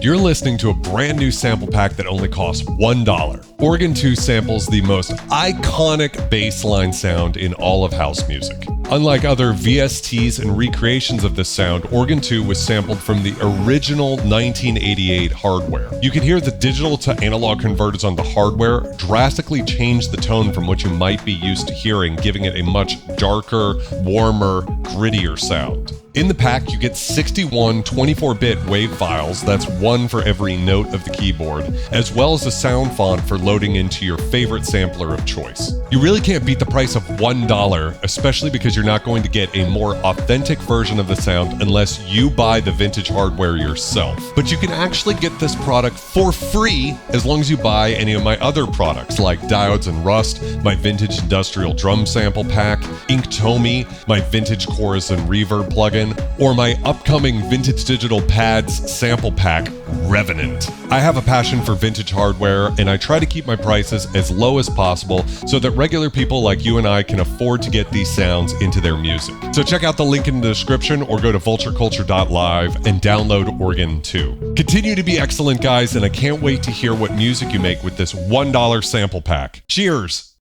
You're listening to a brand new sample pack that only costs $1. Organ 2 samples the most iconic bassline sound in all of house music. Unlike other VSTs and recreations of this sound, Organ 2 was sampled from the original 1988 hardware. You can hear the digital to analog converters on the hardware drastically change the tone from what you might be used to hearing, giving it a much darker, warmer, grittier sound. In the pack, you get 61 24-bit WAV files, that's one for every note of the keyboard, as well as a Soundfont for loading into your favorite sampler of choice. You really can't beat the price of $1, especially because you're not going to get a more authentic version of the sound unless you buy the vintage hardware yourself. But you can actually get this product for free as long as you buy any of my other products like Diodes and Rust, my vintage industrial drum sample pack, Inktomi, my vintage chorus and reverb plugin, or my upcoming vintage digital pads sample pack, Revenant. I have a passion for vintage hardware, and I try to keep my prices as low as possible so that regular people like you and I can afford to get these sounds into their music. So check out the link in the description or go to vultureculture.live and download Organ 2. Continue to be excellent, guys, and I can't wait to hear what music you make with this $1 sample pack. Cheers!